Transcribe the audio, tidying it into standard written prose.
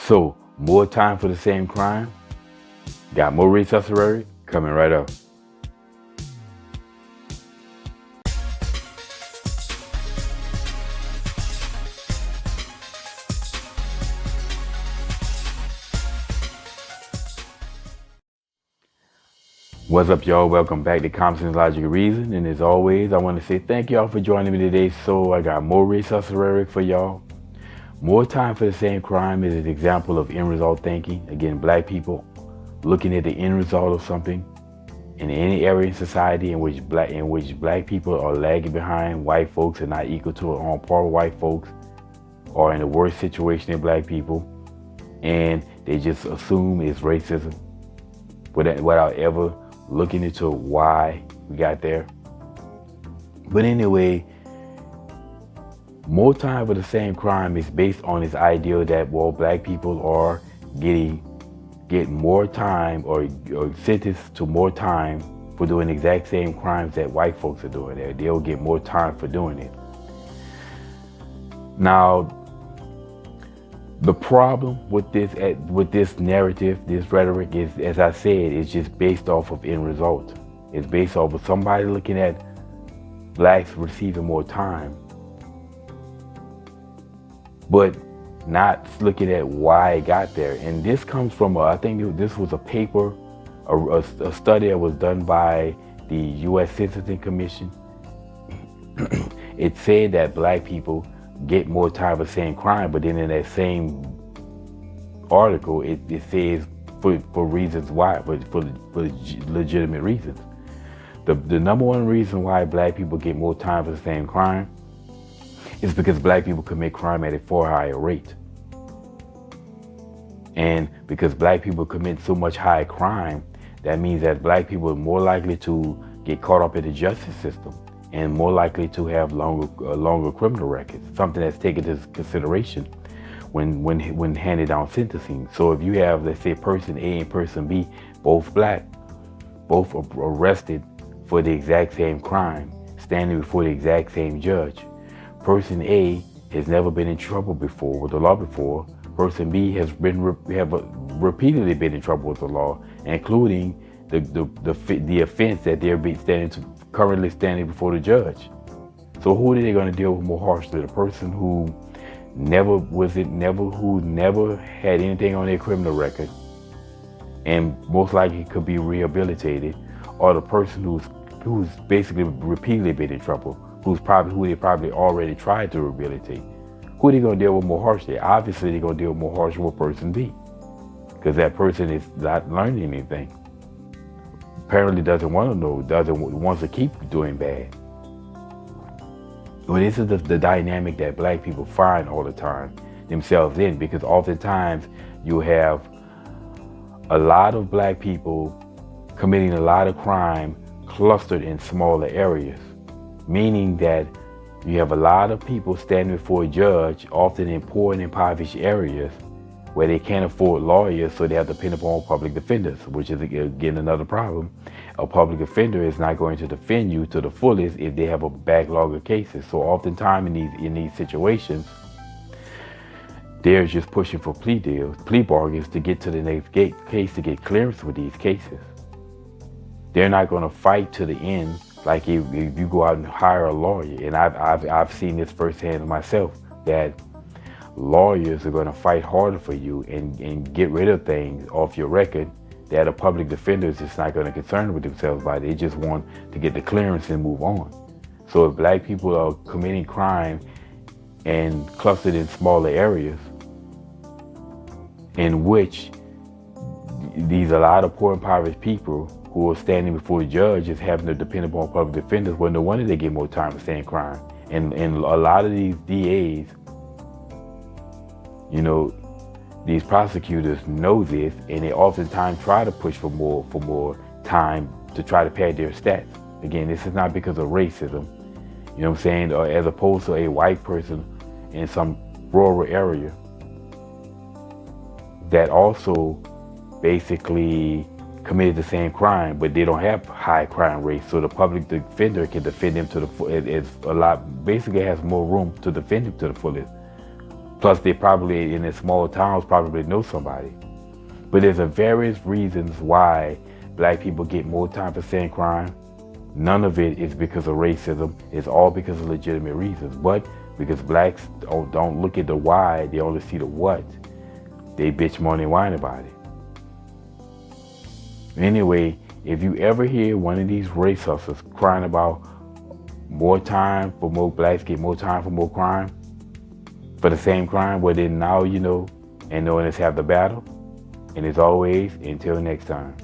So, more time for the same crime? Got more Rhetoric coming right up. What's up, y'all? Welcome back to Common Sense Logic and Reason. And as always, I want to say thank y'all for joining me today. So, I got more Rhetoric for y'all. More time for the same crime is an example of end result thinking. Again, black people looking at the end result of something in any area in society in which black people are lagging behind white folks and not equal to or on par with white folks, or in a worse situation than black people, and they just assume it's racism without ever looking into why we got there. But anyway, more time for the same crime is based on this idea that, well, black people are getting more time or sentenced to more time for doing the exact same crimes that white folks are doing. They'll get more time for doing it. Now, the problem with this narrative, this rhetoric is, as I said, it's just based off of end result. It's based off of somebody looking at blacks receiving more time, but not looking at why it got there. And this comes from, I think this was a paper, a study that was done by the U.S. Sentencing Commission. It said that black people get more time for the same crime, but then in that same article, it says for reasons why, for legitimate reasons. The number one reason why black people get more time for the same crime is because black people commit crime at a far higher rate. And because black people commit so much high crime, that means that black people are more likely to get caught up in the justice system and more likely to have longer criminal records, something that's taken into consideration when handed down sentencing. So if you have, let's say, person A and person B, both black, both arrested for the exact same crime, standing before the exact same judge. Person A has never been in trouble before with the law before. Person B has repeatedly been in trouble with the law, including the offense that they're currently standing before the judge. So who are they going to deal with more harshly? The person who never had anything on their criminal record and most likely could be rehabilitated, or the person who's basically repeatedly been in trouble, who they probably already tried to rehabilitate? Who are they going to deal with more harshly? Obviously, they're going to deal more harshly with person B, because that person is not learning anything. Apparently doesn't want to know, wants to keep doing bad. Well, this is the dynamic that black people find all the time themselves in, because oftentimes you have a lot of black people committing a lot of crime clustered in smaller areas, meaning that you have a lot of people standing before a judge, often in poor and impoverished areas where they can't afford lawyers, so they have to depend upon public defenders, which is, again, another problem. A public defender is not going to defend you to the fullest if they have a backlog of cases. So oftentimes in these situations, they're just pushing for plea bargains to get to the next case, to get clearance with these cases. They're not going to fight to the end like if you go out and hire a lawyer. And I've seen this firsthand myself, that lawyers are going to fight harder for you and get rid of things off your record that a public defender is just not going to concern with themselves about. They just want to get the clearance and move on. So if black people are committing crime and clustered in smaller areas, in which a lot of poor impoverished people who are standing before the judge is having to depend upon public defenders, well, no wonder they get more time for saying crime. And a lot of these DAs, these prosecutors know this, and they oftentimes try to push for more time to try to pad their stats. Again, this is not because of racism, you know what I'm saying? Or as opposed to a white person in some rural area that also basically committed the same crime, but they don't have high crime rates, so the public defender can defend them to the full. It's a lot, basically has more room to defend him to the fullest. Plus, they probably in the small towns probably know somebody. But there's a various reasons why black people get more time for saying crime. None of it is because of racism. It's all because of legitimate reasons. But because blacks don't look at the why, they only see the what, they bitch, moan, and whine about it. Anyway, if you ever hear one of these race hustlers crying about more time for more blacks, get more time for more crime, for the same crime, well then now you know, and no one has had the battle. And as always, until next time.